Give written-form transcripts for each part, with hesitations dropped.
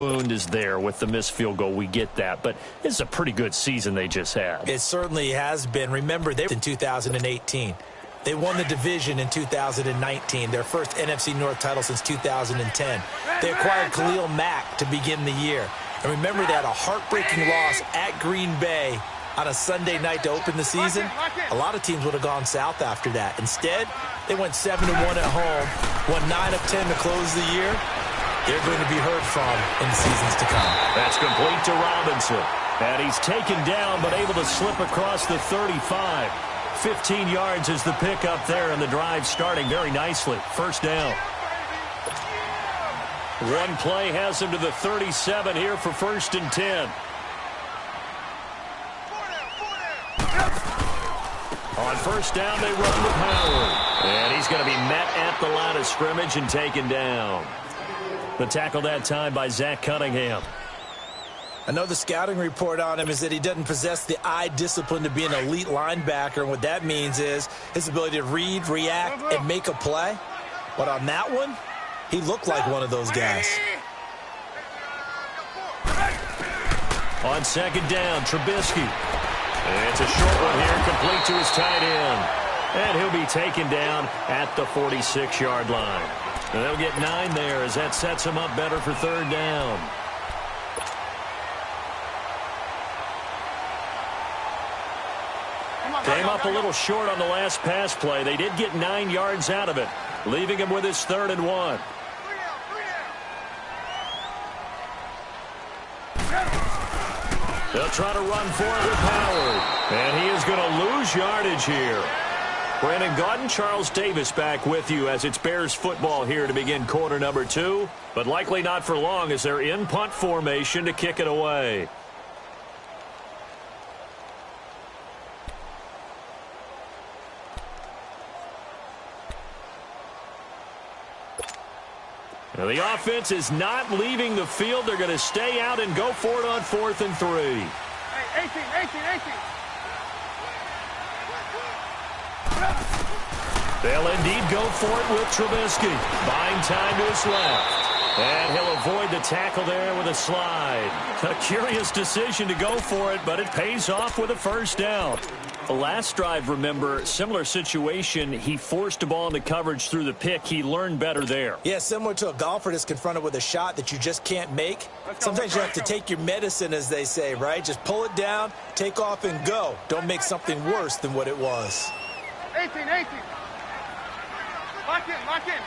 wound is there with the missed field goal. We get that, but this is a pretty good season they just had. It certainly has been. Remember, they were in 2018. They won the division in 2019, their first NFC North title since 2010. They acquired Khalil Mack to begin the year. And remember, they had a heartbreaking loss at Green Bay on a Sunday night to open the season. A lot of teams would have gone south after that. Instead, they went 7-1 at home, won 9 of 10 to close the year. They're going to be heard from in the seasons to come. That's complete to Robinson. And he's taken down, but able to slip across the 35. 15 yards is the pickup there, and the drive starting very nicely. First down. One play has him to the 37 here for 1st and 10. On first down, they run to Howard. And he's going to be met at the line of scrimmage and taken down. The tackle that time by Zach Cunningham. I know the scouting report on him is that he doesn't possess the eye discipline to be an elite linebacker. And what that means is his ability to read, react, and make a play. But on that one, he looked like one of those guys. On second down, Trubisky. It's a short one here, complete to his tight end. And he'll be taken down at the 46-yard line. And they'll get 9 there as that sets him up better for 3rd down. Came up a little short on the last pass play. They did get 9 yards out of it, leaving him with his 3rd and 1. They'll try to run for it with Howard. And he is going to lose yardage here. Brandon Gaudin, Charles Davis back with you as it's Bears football here to begin quarter number 2. But likely not for long as they're in punt formation to kick it away. Now the offense is not leaving the field. They're going to stay out and go for it on 4th and 3. Hey, 18. They'll indeed go for it with Trubisky. Buying time to his left. And he'll avoid the tackle there with a slide. A curious decision to go for it, but it pays off with a 1st down. The last drive, remember, similar situation. He forced the ball into coverage through the pick. He learned better there. Yeah, similar to a golfer that's confronted with a shot that you just can't make. Sometimes you have to take your medicine, as they say, right? Just pull it down, take off, and go. Don't make something worse than what it was. 18. Lock in.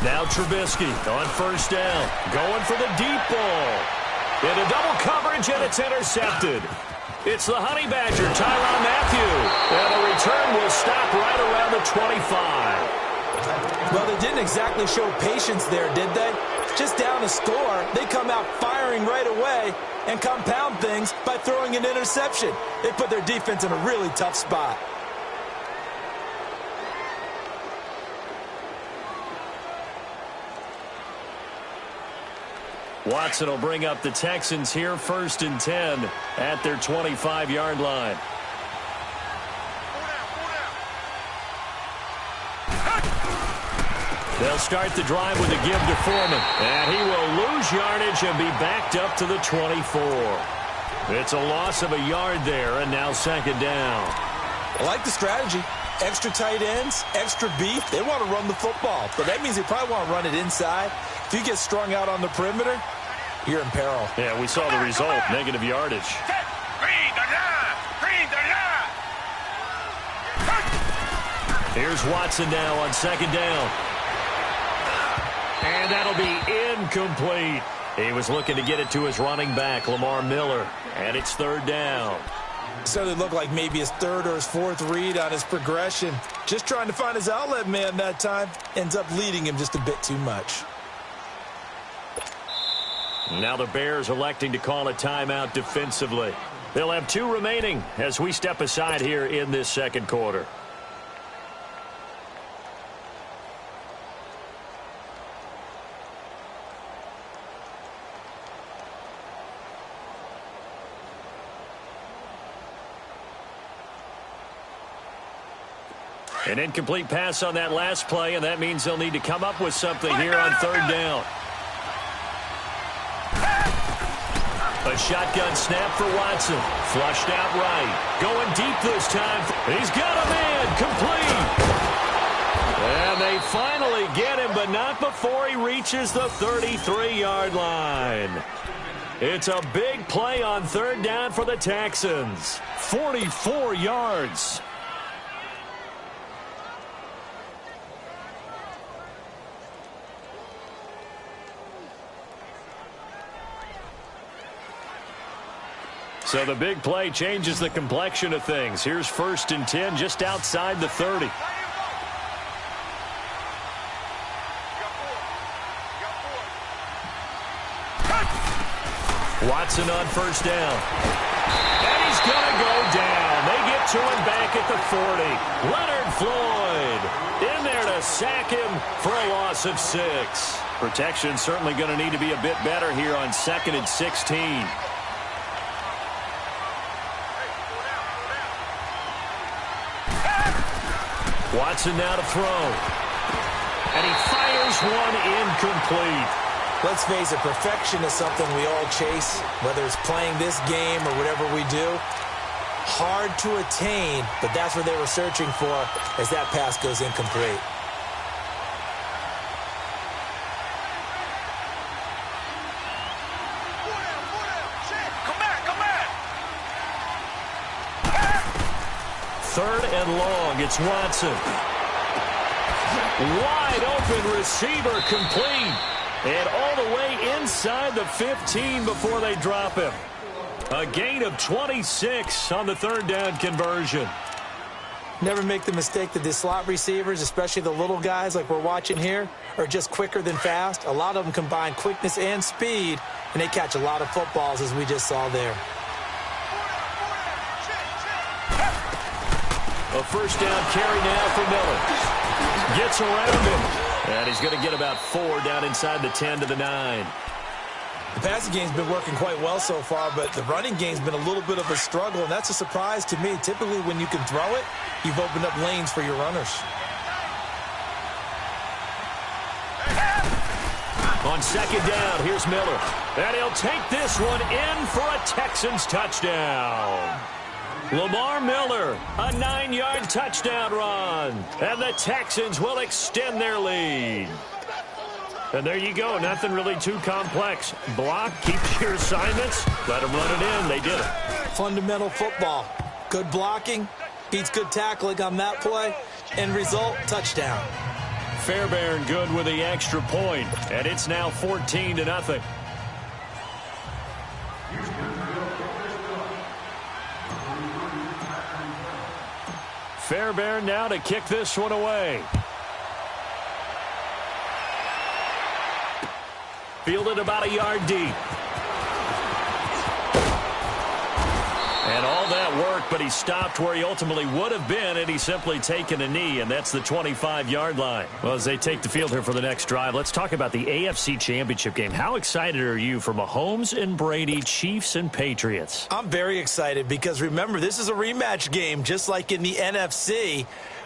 Now Trubisky on 1st down. Going for the deep ball. Into double coverage, and it's intercepted. It's the Honey Badger, Tyrann Mathieu. And the return will stop right around the 25. Well, they didn't exactly show patience there, did they? Just down a score, they come out firing right away and compound things by throwing an interception. They put their defense in a really tough spot. Watson will bring up the Texans here 1st and 10 at their 25-yard line. They'll start the drive with a give to Foreman. And he will lose yardage and be backed up to the 24. It's a loss of a yard there, and now 2nd down. I like the strategy. Extra tight ends, extra beef. They want to run the football, but that means they probably want to run it inside. If you get strung out on the perimeter, you're in peril. Yeah, we saw the result, negative yardage. Here's Watson now on 2nd down. And that'll be incomplete. He was looking to get it to his running back, Lamar Miller. And it's 3rd down. Certainly looked like maybe his 3rd or his 4th read on his progression. Just trying to find his outlet man that time. Ends up leading him just a bit too much. Now the Bears electing to call a timeout defensively. They'll have 2 remaining as we step aside here in this 2nd quarter. An incomplete pass on that last play, and that means they'll need to come up with something here on third down. A shotgun snap for Watson. Flushed out right. Going deep this time. He's got a man. Complete. And they finally get him, but not before he reaches the 33-yard line. It's a big play on third down for the Texans. 44 yards. So the big play changes the complexion of things. Here's 1st and 10 just outside the 30. Watson on 1st down. And he's going to go down. They get to him back at the 40. Leonard Floyd in there to sack him for a loss of 6. Protection certainly going to need to be a bit better here on 2nd and 16. Watson now to throw. And he fires one incomplete. Let's face it, perfection is something we all chase, whether it's playing this game or whatever we do. Hard to attain, but that's what they were searching for as that pass goes incomplete. Third and long, it's Watson. Wide open receiver, complete. And all the way inside the 15 before they drop him. A gain of 26 on the third down conversion. Never make the mistake that the slot receivers, especially the little guys like we're watching here, are just quicker than fast. A lot of them combine quickness and speed, and they catch a lot of footballs, as we just saw there. A first down carry now for Miller. Gets around him. And he's going to get about 4 down inside the 10 to the 9. The passing game's been working quite well so far, but the running game's been a little bit of a struggle, and that's a surprise to me. Typically, when you can throw it, you've opened up lanes for your runners. On 2nd down, here's Miller. And he'll take this one in for a Texans touchdown. Lamar Miller, a 9-yard touchdown run. And the Texans will extend their lead. And there you go. Nothing really too complex. Block, keep your assignments, let them run it in. They did it. Fundamental football. Good blocking, beats good tackling on that play. End result, touchdown. Fairbairn good with the extra point. And it's now 14-0. Fairbairn now to kick this one away. Fielded about a yard deep. And all that work, but he stopped where he ultimately would have been, and he's simply taken a knee, and that's the 25-yard line. Well, as they take the field here for the next drive, let's talk about the AFC Championship game. How excited are you for Mahomes and Brady, Chiefs and Patriots? I'm very excited because, remember, this is a rematch game, just like in the NFC,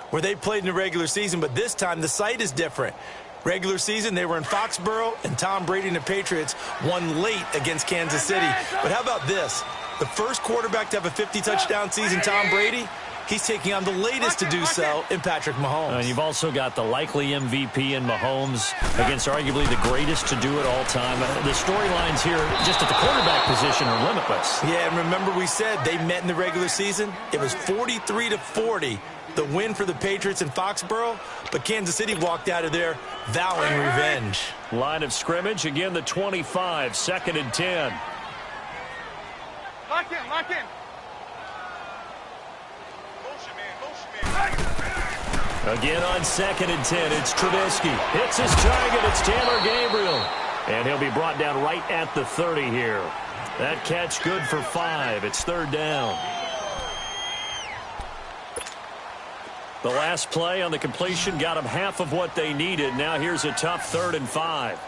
where they played in the regular season, but this time the site is different. Regular season, they were in Foxborough, and Tom Brady and the Patriots won late against Kansas City. But how about this? The first quarterback to have a 50-touchdown season, Tom Brady, he's taking on the latest to do so in Patrick Mahomes. And you've also got the likely MVP in Mahomes against arguably the greatest to do it all time. The storylines here just at the quarterback position are limitless. Yeah, and remember we said they met in the regular season? It was 43-40, the win for the Patriots in Foxborough, but Kansas City walked out of there vowing revenge. Line of scrimmage, again the 25, 2nd and 10. Lock in, lock in. Again on 2nd and 10, it's Trubisky. Hits his target, it's Taylor Gabriel. And he'll be brought down right at the 30 here. That catch good for 5. It's 3rd down. The last play on the completion got them half of what they needed. Now here's a tough 3rd and 5.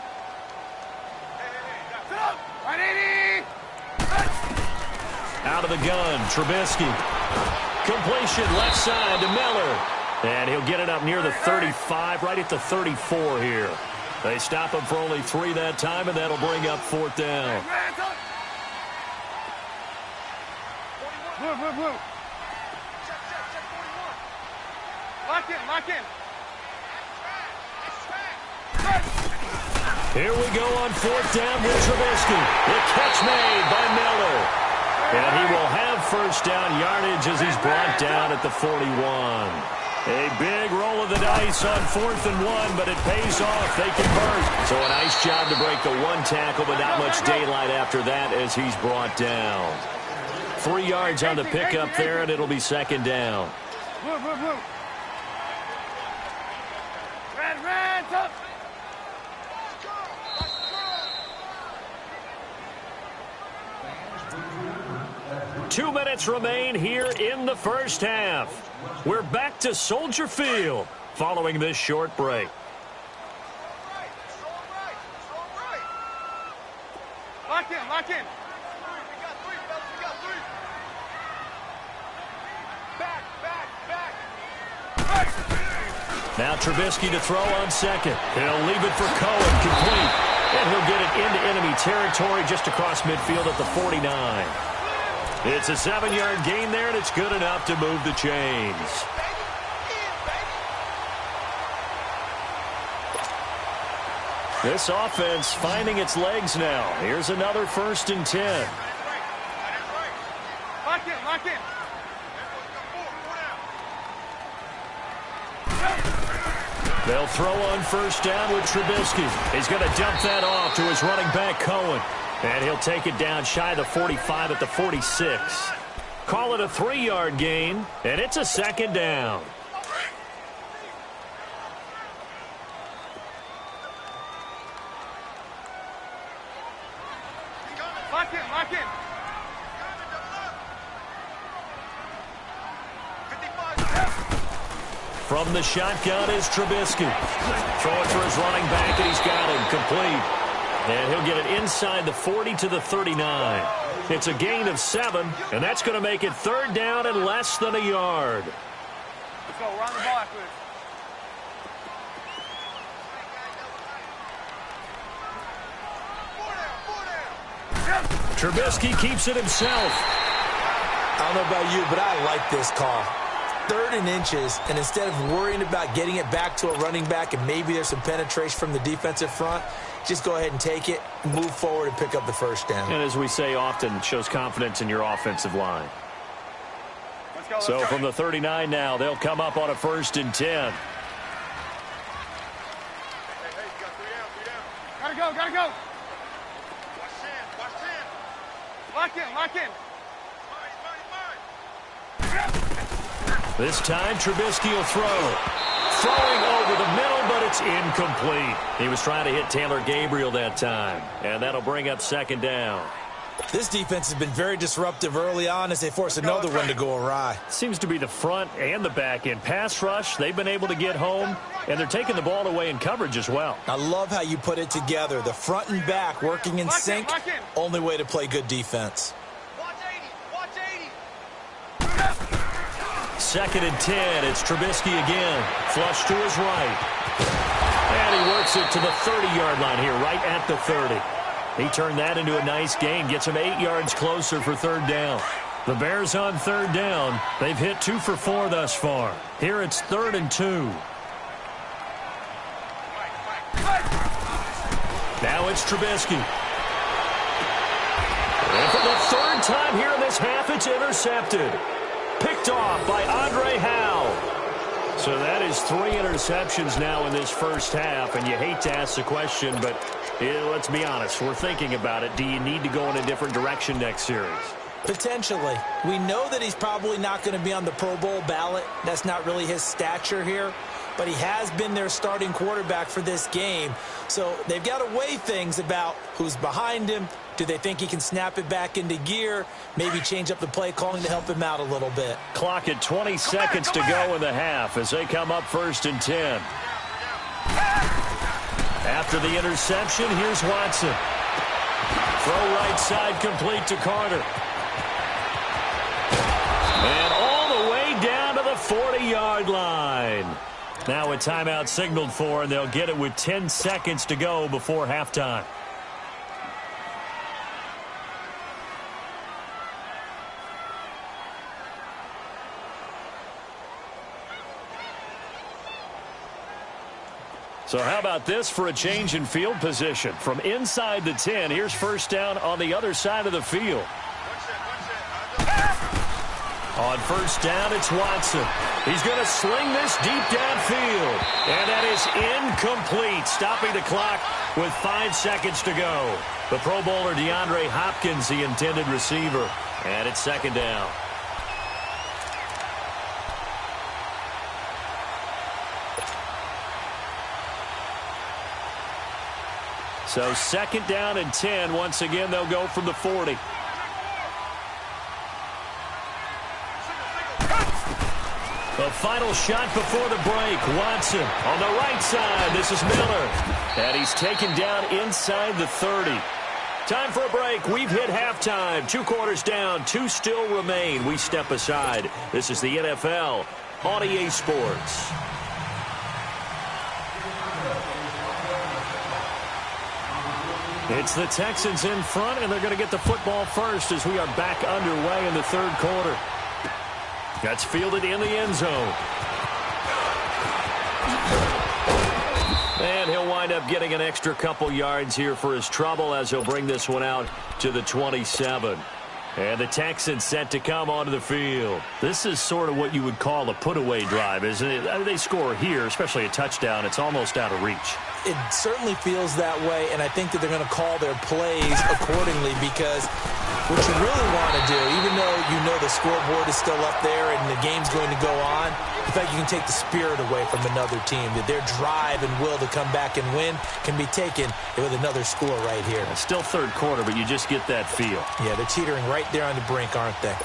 Out of the gun, Trubisky. Completion left side to Miller. And he'll get it up near the 35, right at the 34 here. They stop him for only 3 that time, and that'll bring up 4th down. Blue. Lock in. Here we go on 4th down with Trubisky. The catch made by Miller. And he will have 1st down yardage as he's brought down at the 41. A big roll of the dice on 4th and 1, but it pays off. They convert. So a nice job to break the 1 tackle, but not much daylight after that as he's brought down. 3 yards on the pickup there, and it'll be 2nd down. Blue. Red, top. 2 minutes remain here in the first half. We're back to Soldier Field following this short break. Lock in. Back. Now Trubisky to throw on 2nd. He'll leave it for Cohen, complete. And he'll get it into enemy territory just across midfield at the 49. It's a 7-yard gain there, and it's good enough to move the chains. This offense finding its legs now. Here's another 1st and 10. Lock in. They'll throw on 1st down with Trubisky. He's going to dump that off to his running back, Cohen. And he'll take it down shy of the 45 at the 46. Call it a 3-yard gain, and it's a 2nd down. Lock in. From the shotgun is Trubisky. Throwing for his running back, and he's got him complete. And he'll get it inside the 40 to the 39. It's a gain of 7, and that's going to make it 3rd down and less than a yard. Let's go. Run the ball after this. Trubisky keeps it himself. I don't know about you, but I like this call. 3rd and inches, and instead of worrying about getting it back to a running back and maybe there's some penetration from the defensive front, just go ahead and take it, move forward, and pick up the 1st down. And as we say often, shows confidence in your offensive line. Let's go. From the 39 now, they'll come up on a 1st and 10. Hey, you got 3 down. Gotta go. Watch 10. Lock in. This time, Trubisky will throw. Throwing over the middle, but it's incomplete. He was trying to hit Taylor Gabriel that time, and that'll bring up 2nd down. This defense has been very disruptive early on as they force another one to go awry. Seems to be the front and the back end. Pass rush, they've been able to get home, and they're taking the ball away in coverage as well. I love how you put it together. The front and back working in sync. Only way to play good defense. 2nd and 10. It's Trubisky again. Flush to his right. And he works it to the 30-yard line here, right at the 30. He turned that into a nice gain. Gets him 8 yards closer for 3rd down. The Bears on 3rd down. They've hit 2 for 4 thus far. Here it's 3rd and 2. Now it's Trubisky. And for the 3rd time here in this half, it's intercepted. Picked off by Andre Howe. So that is 3 interceptions now in this first half, and you hate to ask the question, but let's be honest, we're thinking about it. Do you need to go in a different direction next series? Potentially. We know that he's probably not going to be on the Pro Bowl ballot. That's not really his stature here, but he has been their starting quarterback for this game. So they've got to weigh things about who's behind him. Do they think he can snap it back into gear? Maybe change up the play calling to help him out a little bit. Clock at 20 seconds to go in the half as they come up 1st and 10. After the interception, here's Watson. Throw right side complete to Carter. And all the way down to the 40-yard line. Now a timeout signaled for, and they'll get it with 10 seconds to go before halftime. So how about this for a change in field position? From inside the 10, here's first down on the other side of the field. On first down, it's Watson. He's going to sling this deep downfield. And that is incomplete, stopping the clock with 5 seconds to go. The Pro Bowler DeAndre Hopkins, the intended receiver. And it's second down. So second down and 10. Once again, they'll go from the 40. The final shot before the break. Watson on the right side. This is Miller. And he's taken down inside the 30. Time for a break. We've hit halftime. 2 quarters down. 2 still remain. We step aside. This is the NFL on EA Sports. It's the Texans in front, and they're going to get the football first as we are back underway in the third quarter. That's fielded in the end zone. And he'll wind up getting an extra couple yards here for his trouble as he'll bring this one out to the 27. And the Texans set to come onto the field. This is sort of what you would call a put-away drive, isn't it? They score here, especially a touchdown. It's almost out of reach. It certainly feels that way, and I think that they're going to call their plays accordingly because what you really want to do, even though you know the scoreboard is still up there and the game's going to go on, in fact, you can take the spirit away from another team. That their drive and will to come back and win can be taken with another score right here. It's still third quarter, but you just get that feel. Yeah, they're teetering right there on the brink, aren't they?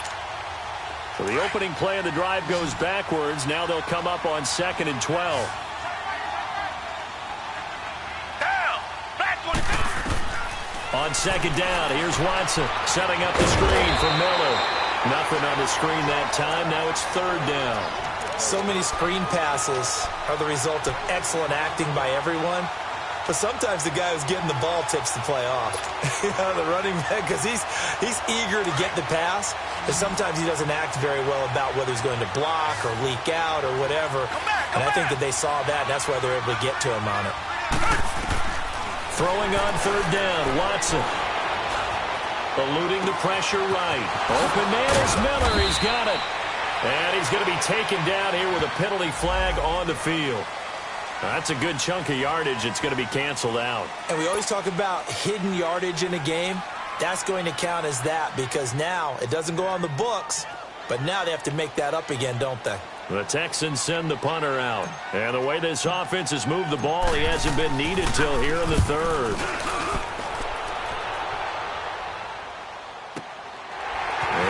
So the opening play of the drive goes backwards. Now they'll come up on 2nd and 12. On second down, here's Watson setting up the screen for Miller. Nothing on the screen that time. Now it's third down. So many screen passes are the result of excellent acting by everyone. But sometimes the guy who's getting the ball tips the play off. You know, the running back, because he's eager to get the pass. But sometimes he doesn't act very well about whether he's going to block or leak out or whatever. And I think that they saw that. And that's why they're able to get to him on it. Throwing on third down, Watson. Eluding the pressure right. Open man is Miller. He's got it. And he's going to be taken down here with a penalty flag on the field. That's a good chunk of yardage. It's going to be canceled out. And we always talk about hidden yardage in a game. That's going to count as that because now it doesn't go on the books, but now they have to make that up again, don't they? The Texans send the punter out. And the way this offense has moved the ball, he hasn't been needed till here in the third.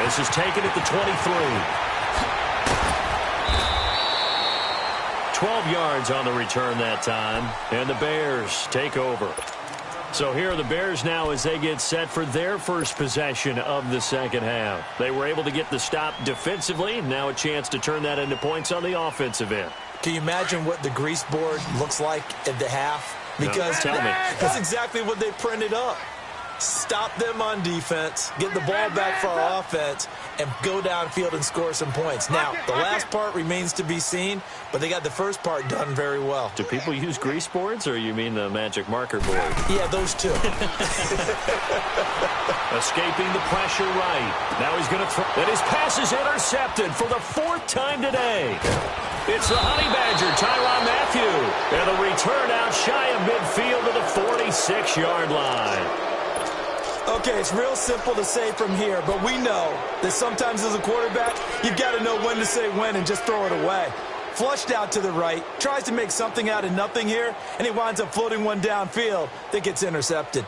This is taken at the 23. 12 yards on the return that time. And the Bears take over. So here are the Bears now as they get set for their first possession of the second half. They were able to get the stop defensively. Now a chance to turn that into points on the offensive end. Can you imagine what the grease board looks like at the half? Because tell me. That's exactly what they printed up. Stop them on defense, get the ball back for our offense, and go downfield and score some points. Now, the last part remains to be seen, but they got the first part done very well. Do people use grease boards, or you mean the magic marker board? Yeah, those two. Escaping the pressure right. Now he's going to throw. And his pass is intercepted for the 4th time today. It's the Honey Badger, Tyrann Mathieu. And the return out shy of midfield to the 46-yard line. Okay, it's real simple to say from here, but we know that sometimes as a quarterback, you've got to know when to say when and just throw it away. Flushed out to the right, tries to make something out of nothing here, and he winds up floating one downfield that gets intercepted.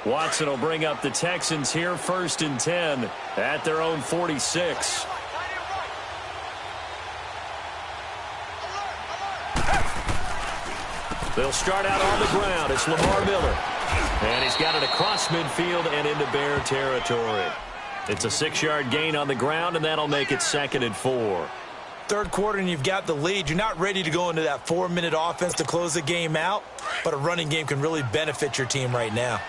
Watson will bring up the Texans here 1st and 10 at their own 46. They'll start out on the ground. It's Lamar Miller. And he's got it across midfield and into Bear territory. It's a 6-yard gain on the ground, and that'll make it 2nd and 4. Third quarter and you've got the lead. You're not ready to go into that 4-minute offense to close the game out, but a running game can really benefit your team right now.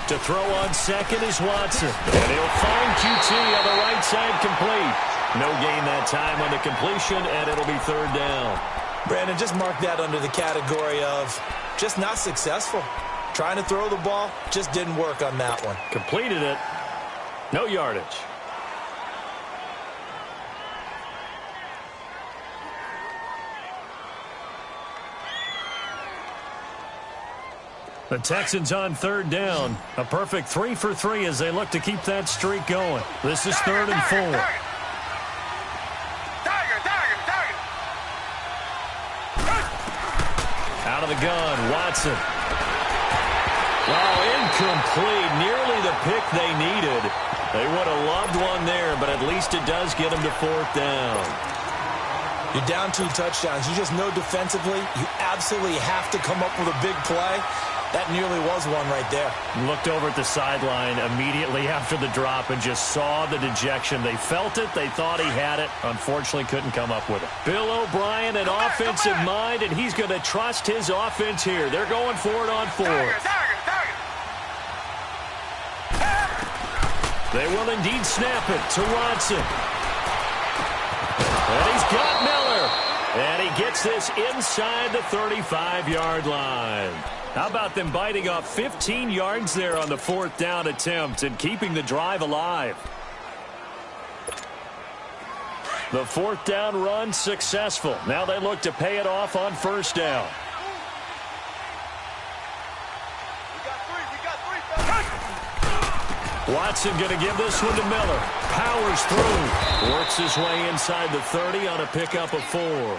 To throw on second is Watson. And he'll find QT on the right side complete. No gain that time on the completion, and it'll be third down. Brandon, just mark that under the category of just not successful. Trying to throw the ball, just didn't work on that one. Completed it. No yardage. The Texans on third down. A perfect 3 for 3 as they look to keep that streak going. This is third and 4. Out of the gun, Watson. Oh, incomplete. Nearly the pick they needed. They would have loved one there, but at least it does get them to fourth down. You're down 2 touchdowns. You just know defensively you absolutely have to come up with a big play. That nearly was one right there. Looked over at the sideline immediately after the drop and just saw the dejection. They felt it. They thought he had it. Unfortunately, couldn't come up with it. Bill O'Brien, an offensive mind, and he's going to trust his offense here. They're going for it on fourth. They will indeed snap it to Watson. And he's got Miller. And he gets this inside the 35-yard line. How about them biting off 15 yards there on the fourth down attempt and keeping the drive alive? The fourth down run successful. Now they look to pay it off on first down. Watson going to give this one to Miller. Powers through. Works his way inside the 30 on a pickup of 4.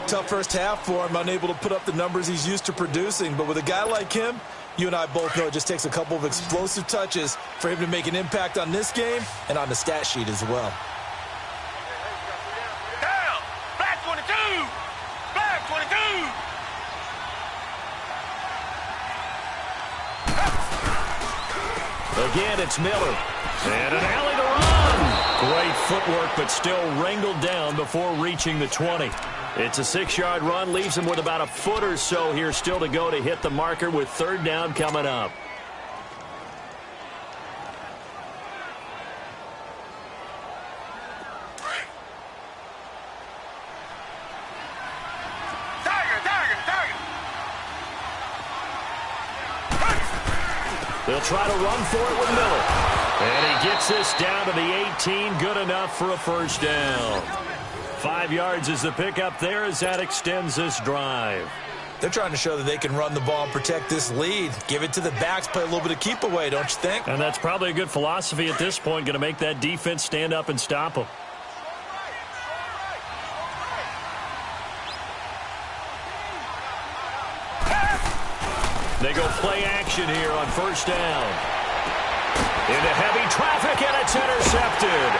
Tough first half for him, unable to put up the numbers he's used to producing. But with a guy like him, you and I both know it just takes a couple of explosive touches for him to make an impact on this game and on the stat sheet as well. Down! Black 22! Black 22! Again, it's Miller. And an alley to run. Great footwork, but still wrangled down before reaching the 20. It's a 6-yard run, leaves him with about a foot or so here still to go to hit the marker with third down coming up. They'll try to run for it with Miller. And he gets this down to the 18, good enough for a first down. 5 yards is the pickup there as that extends this drive. They're trying to show that they can run the ball and protect this lead. Give it to the backs, play a little bit of keep away, don't you think? And that's probably a good philosophy at this point, going to make that defense stand up and stop them. They go play action here on first down. Into heavy traffic, and it's intercepted.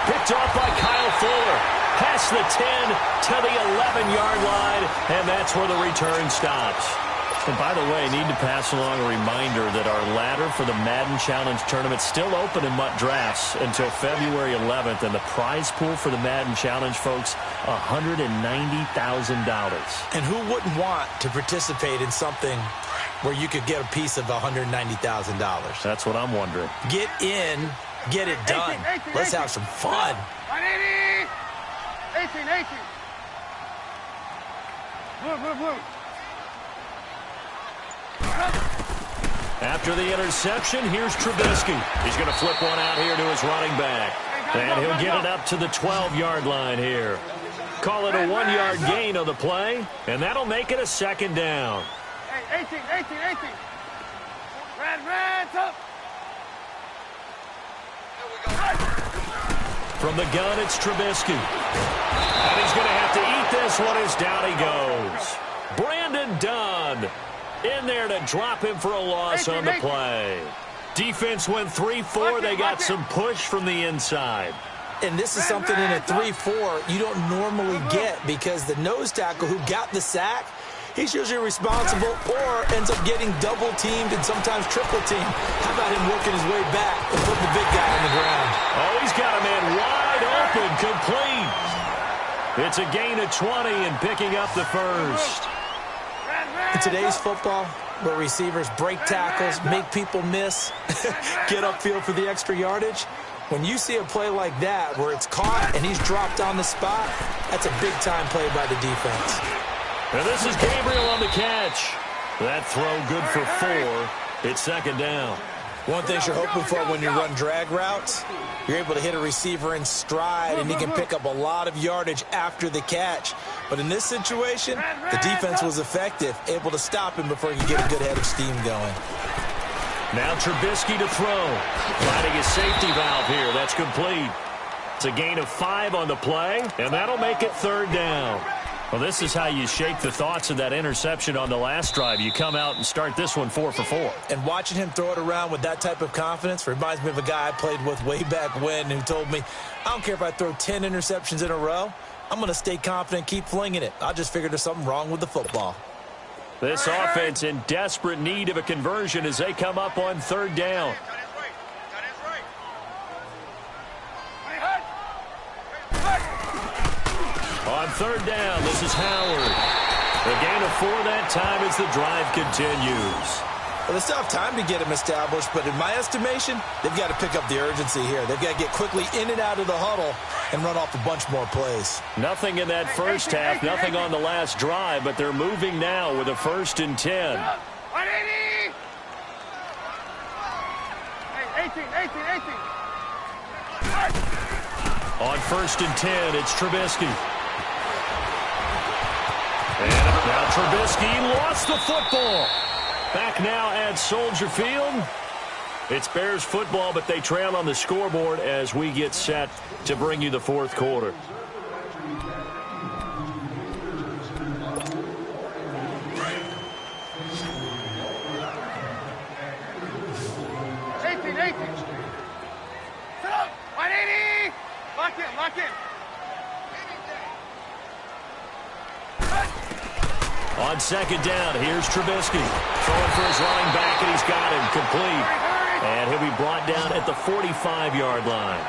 Picked off by Kyle Fuller. Past the 10 to the 11-yard line, and that's where the return stops. And by the way, I need to pass along a reminder that our ladder for the Madden Challenge tournament is still open in MUT Drafts until February 11th, and the prize pool for the Madden Challenge, folks, $190,000. And who wouldn't want to participate in something where you could get a piece of $190,000? That's what I'm wondering. Get in, get it done. 18, Let's have some fun. 180! 18. Blue. After the interception, here's Trubisky. He's going to flip one out here to his running back. And he'll get it up to the 12-yard line here. Call it a 1-yard gain on the play, and that'll make it a second down. Hey, 18. Red, up. From the gun, it's Trubisky. And he's going to have to eat this one as down he goes. Brandon Dunn in there to drop him for a loss on the play. Defense went 3-4. They got some push from the inside. And this is something in a 3-4 you don't normally get because the nose tackle who got the sack, He's usually responsible or ends up getting double-teamed and sometimes triple-teamed. How about him working his way back and putting the big guy on the ground? Oh, he's got a man wide open, complete. It's a gain of 20 and picking up the first. In today's football, where receivers break tackles, make people miss, get upfield for the extra yardage, when you see a play like that where it's caught and he's dropped on the spot, that's a big-time play by the defense. And this is Gabriel on the catch. That throw good for 4. It's second down. One thing you're hoping for when you run drag routes, you're able to hit a receiver in stride and he can pick up a lot of yardage after the catch. But in this situation, the defense was effective, able to stop him before he could get a good head of steam going. Now Trubisky to throw. Finding his safety valve here. That's complete. It's a gain of 5 on the play, and that'll make it third down. Well, this is how you shake the thoughts of that interception on the last drive. You come out and start this one 4 for 4. And watching him throw it around with that type of confidence reminds me of a guy I played with way back when who told me, I don't care if I throw 10 interceptions in a row. I'm going to stay confident, keep flinging it. I just figured there's something wrong with the football. This offense in desperate need of a conversion as they come up on third down. On third down, this is Howard. A gain of 4 that time as the drive continues. Well, they still have time to get him established, but in my estimation, they've got to pick up the urgency here. They've got to get quickly in and out of the huddle and run off a bunch more plays. Nothing in that first half, nothing on the last drive, but they're moving now with a 1st and 10. 18. On 1st and 10, it's Trubisky. And now Trubisky lost the football. Back now at Soldier Field. It's Bears football, but they trail on the scoreboard as we get set to bring you the fourth quarter. Sit up. 180. Lock in. On second down, here's Trubisky. Throwing for his running back, and he's got him complete. And he'll be brought down at the 45-yard line.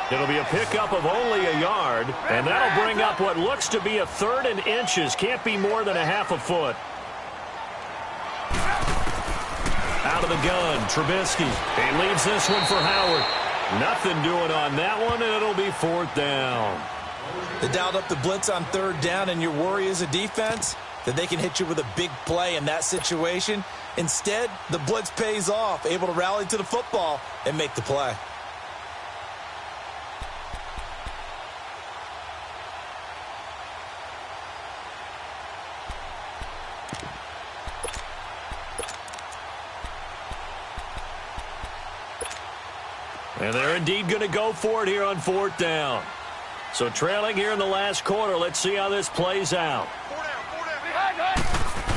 It'll be a pickup of only a yard, and that'll bring up what looks to be a 3rd and inches. Can't be more than a half a foot. Out of the gun, Trubisky. He leaves this one for Howard. Nothing doing on that one, and it'll be 4th down. They dialed up the blitz on third down, and your worry as a defense that they can hit you with a big play in that situation. Instead, the blitz pays off, able to rally to the football and make the play. And they're indeed going to go for it here on 4th down. So trailing here in the last quarter, let's see how this plays out.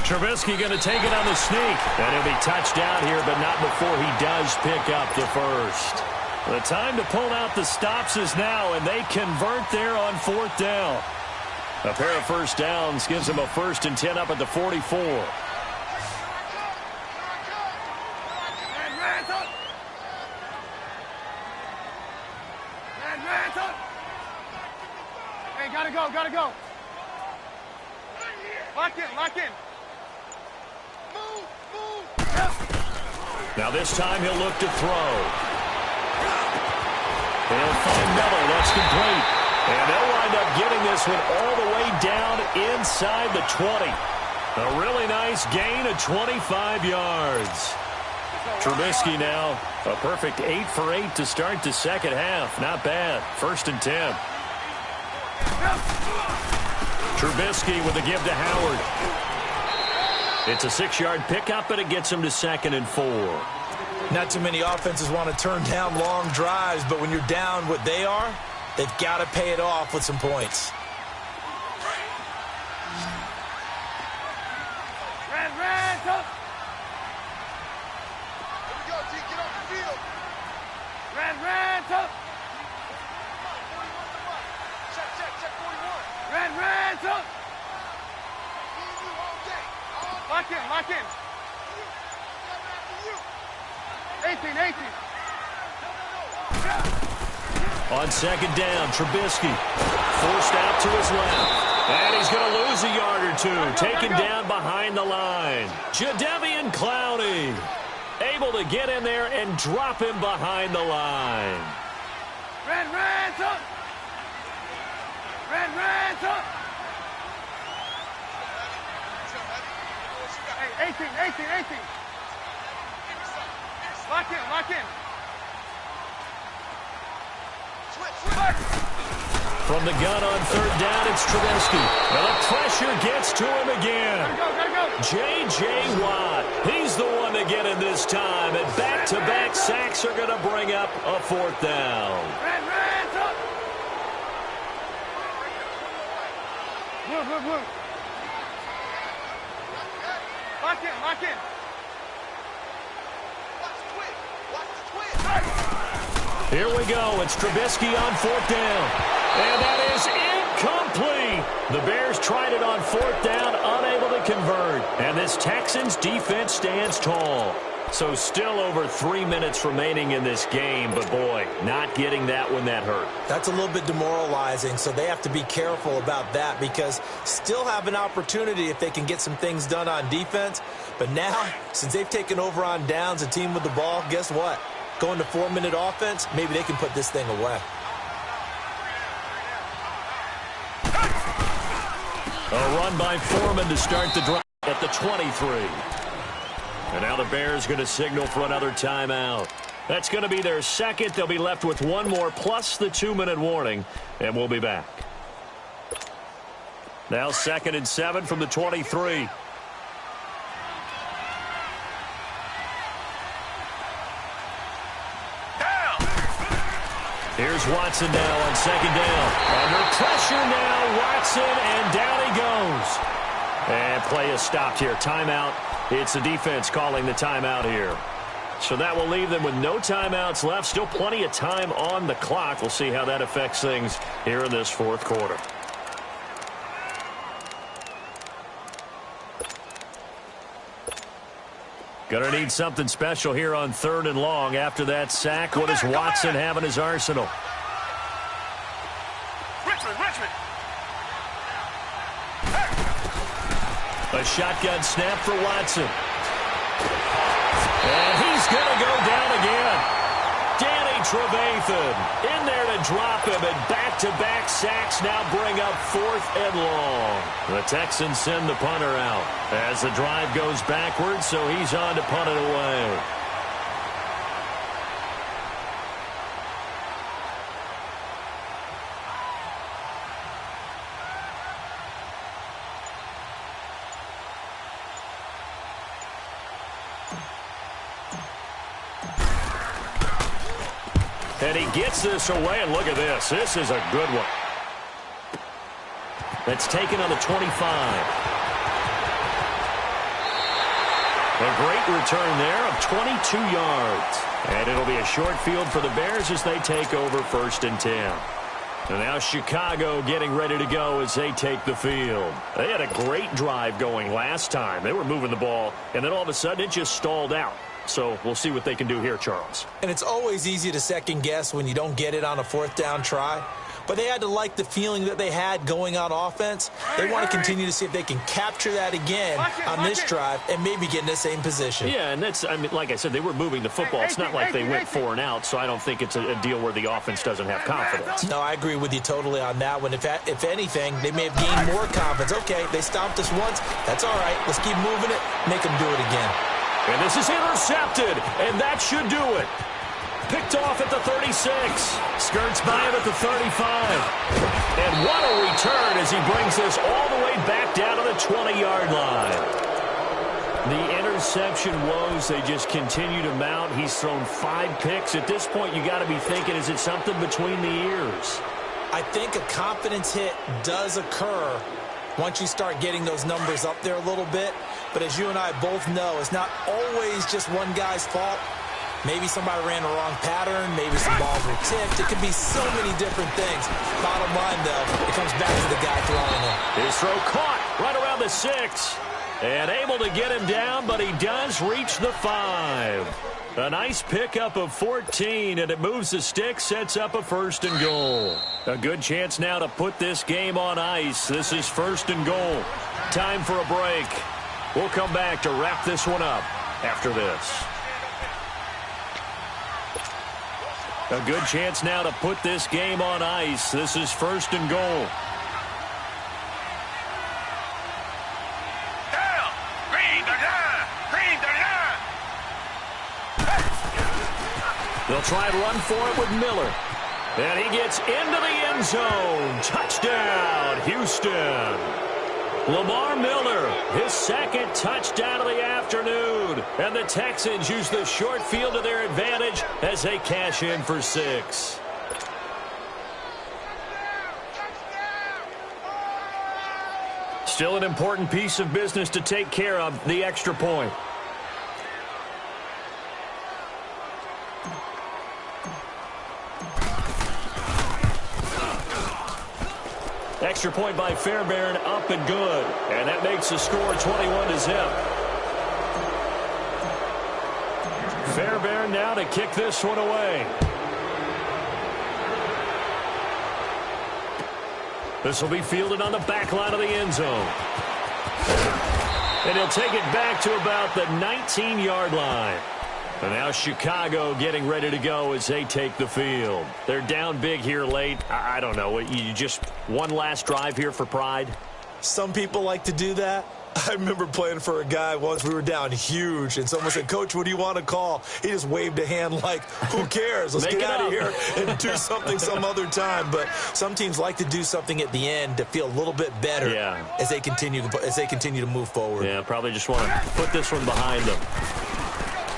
Trubisky going to take it on the sneak. And he'll be touched down here, but not before he does pick up the first. The time to pull out the stops is now, and they convert there on 4th down. A pair of first downs gives them a 1st and 10 up at the 44. Hey, gotta go. Lock in. Move. Now this time he'll look to throw. They'll find Miller. That's complete. And they'll wind up getting this one all the way down inside the 20. A really nice gain of 25 yards. Trubisky now a perfect 8 for 8 to start the second half. Not bad. 1st and 10. Trubisky with a give to Howard. It's a 6-yard pickup, and it gets him to 2nd and 4. Not too many offenses want to turn down long drives, but when you're down what they are, they've got to pay it off with some points. Red, up. Here we go, T. Get off the field. Red, up. Check 41. Red, up. Lock in, lock in. 18, 18. On second down, Trubisky forced out to his left. And he's going to lose a yard or two, taken down behind the line. Jadeveon Clowney able to get in there and drop him behind the line. Red, up. Red, up. Hey, 18, 18, 18. Lock in, lock in. From the gun on third down, it's Trubisky. And the pressure gets to him again. Gotta go. J.J. Watt, he's the one to get in this time. And back-to-back sacks are going to bring up a fourth down. Red, up. Blue. Lock in, lock in. Here we go. It's Trubisky on fourth down. And that is incomplete. The Bears tried it on fourth down, unable to convert. And this Texans defense stands tall. So still over 3 minutes remaining in this game. But, boy, not getting that when that hurt. That's a little bit demoralizing, so they have to be careful about that because still have an opportunity if they can get some things done on defense. But now, since they've taken over on downs, a team with the ball, guess what? Going to 4-minute offense, maybe they can put this thing away. A run by Foreman to start the drive at the 23. And now the Bears going to signal for another timeout. That's going to be their second. They'll be left with one more plus the 2-minute warning, and we'll be back. Now 2nd and 7 from the 23. Here's Watson now on second down. Under pressure now, Watson, and down he goes. And play is stopped here. Timeout. It's the defense calling the timeout here. So that will leave them with no timeouts left. Still plenty of time on the clock. We'll see how that affects things here in this fourth quarter. Gonna need something special here on 3rd and long. After that sack, what does Watson have in his arsenal? Richmond. A shotgun snap for Watson. And he's gonna go down again. Danny Trevathan in there to drop him, and back-to-back sacks now bring up 4th and long. The Texans send the punter out as the drive goes backwards, so he's on to punt it away. And he gets this away, and look at this. This is a good one. That's taken on the 25. A great return there of 22 yards. And it'll be a short field for the Bears as they take over 1st and 10. And now Chicago getting ready to go as they take the field. They had a great drive going last time. They were moving the ball, and then all of a sudden it just stalled out. So we'll see what they can do here, Charles. And it's always easy to second guess when you don't get it on a 4th down try. But they had to like the feeling that they had going on offense. They want to continue to see if they can capture that again on this drive and maybe get in the same position. Yeah, and that's, I mean, like I said, they were moving the football. It's not like they went 4 and out, so I don't think it's a deal where the offense doesn't have confidence. No, I agree with you totally on that one. If anything, they may have gained more confidence. Okay, they stopped us once. That's all right. Let's keep moving it. Make them do it again. And this is intercepted, and that should do it. Picked off at the 36. Skirts by him at the 35. And what a return as he brings this all the way back down to the 20-yard line. The interception woes, they just continue to mount. He's thrown 5 picks. At this point, you got to be thinking, is it something between the ears? I think a confidence hit does occur once you start getting those numbers up there a little bit. But as you and I both know, it's not always just one guy's fault. Maybe somebody ran the wrong pattern. Maybe some balls were tipped. It could be so many different things. Bottom line, though, it comes back to the guy throwing it. His throw caught right around the 6. And able to get him down, but he does reach the 5. A nice pickup of 14, and it moves the stick, sets up a 1st and goal. A good chance now to put this game on ice. This is 1st and goal. Time for a break. We'll come back to wrap this one up after this. A good chance now to put this game on ice. This is 1st and goal. They'll try and run for it with Miller. And he gets into the end zone. Touchdown, Houston. Lamar Miller, his 2nd touchdown of the afternoon. And the Texans use the short field to their advantage as they cash in for 6. Still an important piece of business to take care of, the extra point. Extra point by Fairbairn, up and good. And that makes the score 21-0. Fairbairn now to kick this one away. This will be fielded on the back line of the end zone. And he'll take it back to about the 19-yard line. And now Chicago getting ready to go as they take the field. They're down big here late. I don't know. You just one last drive here for pride? Some people like to do that. I remember playing for a guy once. We were down huge, and someone said, "Coach, what do you want to call?" He just waved a hand like, who cares? Let's get out of here and do something some other time. But some teams like to do something at the end to feel a little bit better as they continue to move forward. Yeah, probably just want to put this one behind them.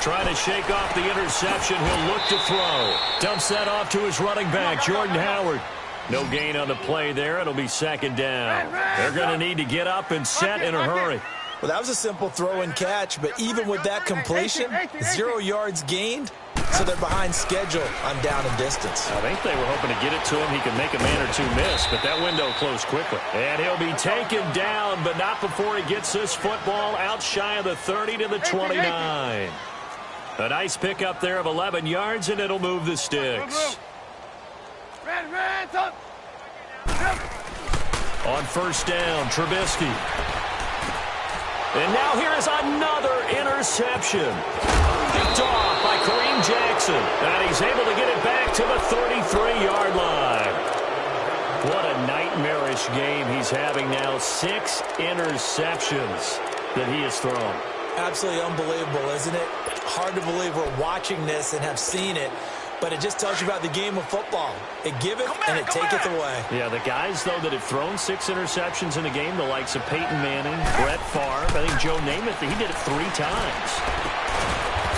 Trying to shake off the interception. He'll look to throw. Dumps that off to his running back, Jordan Howard. No gain on the play there. It'll be 2nd down. They're going to need to get up and set in a hurry. Well, that was a simple throw and catch, but even with that completion, 0 yards gained, so they're behind schedule on down and distance. I think they were hoping to get it to him. He could make a man or two miss, but that window closed quickly. And he'll be taken down, but not before he gets this football out shy of the 30 to the 29. A nice pickup there of 11 yards, and it'll move the sticks. On 1st down, Trubisky. And now here is another interception. Picked off by Kareem Jackson. And he's able to get it back to the 33-yard line. What a nightmarish game he's having now. 6 interceptions that he has thrown. Absolutely unbelievable, isn't it? Hard to believe we're watching this and have seen it, but it just tells you about the game of football. It giveth and it taketh away. Yeah, the guys, though, that have thrown 6 interceptions in a game, the likes of Peyton Manning, Brett Favre, I think Joe Namath, he did it 3 times.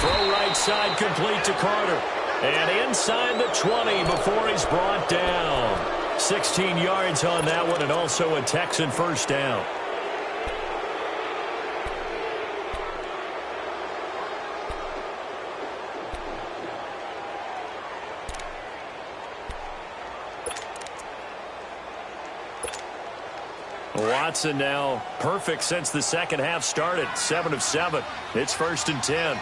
Throw right side complete to Carter. And inside the 20 before he's brought down. 16 yards on that one, and also a Texan 1st down. Watson now perfect since the second half started. 7 of 7. It's 1st and 10.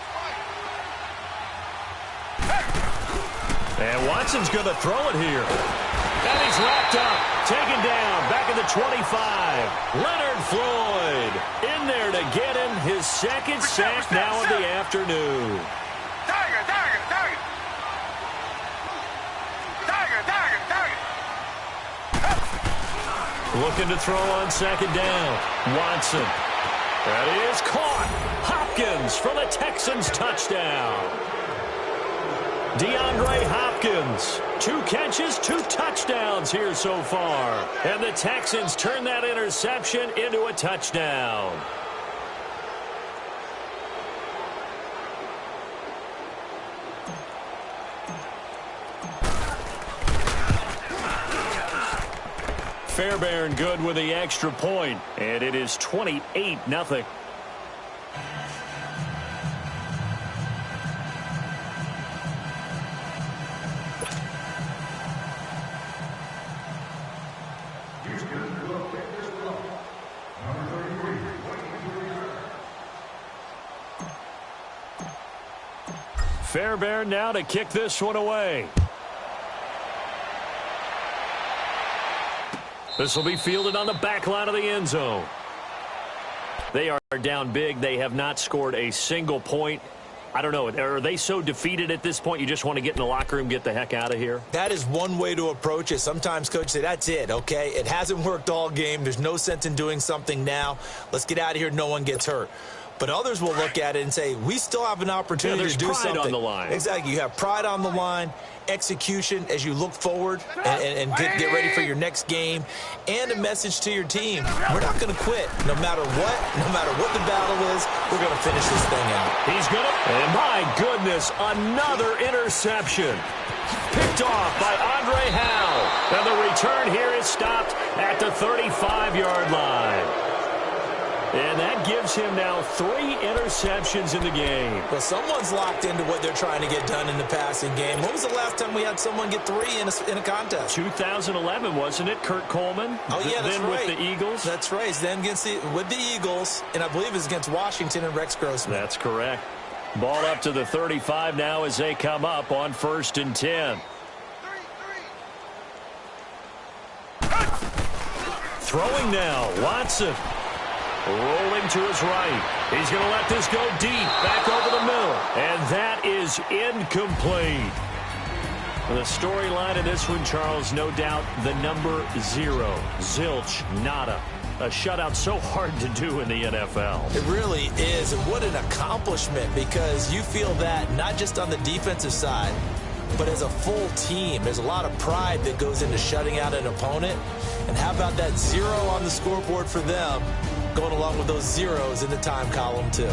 And Watson's going to throw it here. And he's wrapped up. Taken down. Back at the 25. Leonard Floyd in there to get him his 2nd sack now of the afternoon. Looking to throw on 2nd down. Watson. That is caught. Hopkins for the Texans touchdown. DeAndre Hopkins. 2 catches, 2 touchdowns here so far. And the Texans turn that interception into a touchdown. Fairbairn good with the extra point, and it is 28-0. Fairbairn now to kick this one away. This will be fielded on the back line of the end zone. They are down big. They have not scored a single point. I don't know. Are they so defeated at this point you just want to get in the locker room, get the heck out of here? That is one way to approach it. Sometimes coaches say, that's it, okay? It hasn't worked all game. There's no sense in doing something now. Let's get out of here. No one gets hurt. But others will look at it and say, we still have an opportunity to do something. There's pride on the line. Exactly. You have pride on the line, execution as you look forward and get ready for your next game, and a message to your team. We're not going to quit. No matter what the battle is, we're going to finish this thing out. He's going to, and my goodness, another interception. Picked off by Andre Howe. And the return here is stopped at the 35-yard line. And that gives him now 3 interceptions in the game. Well, someone's locked into what they're trying to get done in the passing game. When was the last time we had someone get 3 in a contest? 2011, wasn't it? Kurt Coleman. Oh, yeah, that's then right. with the Eagles. That's right. Then with the Eagles, and I believe it was against Washington and Rex Grossman. That's correct. Ball up to the 35 now as they come up on 1st and 10. Throwing now, Watson. Rolling to his right. He's going to let this go deep, back over the middle. And that is incomplete. The storyline in this one, Charles, no doubt the number 0. Zilch, nada. A shutout so hard to do in the NFL. It really is, and what an accomplishment, because you feel that not just on the defensive side, but as a full team. There's a lot of pride that goes into shutting out an opponent. And how about that 0 on the scoreboard for them, going along with those zeros in the time column, too.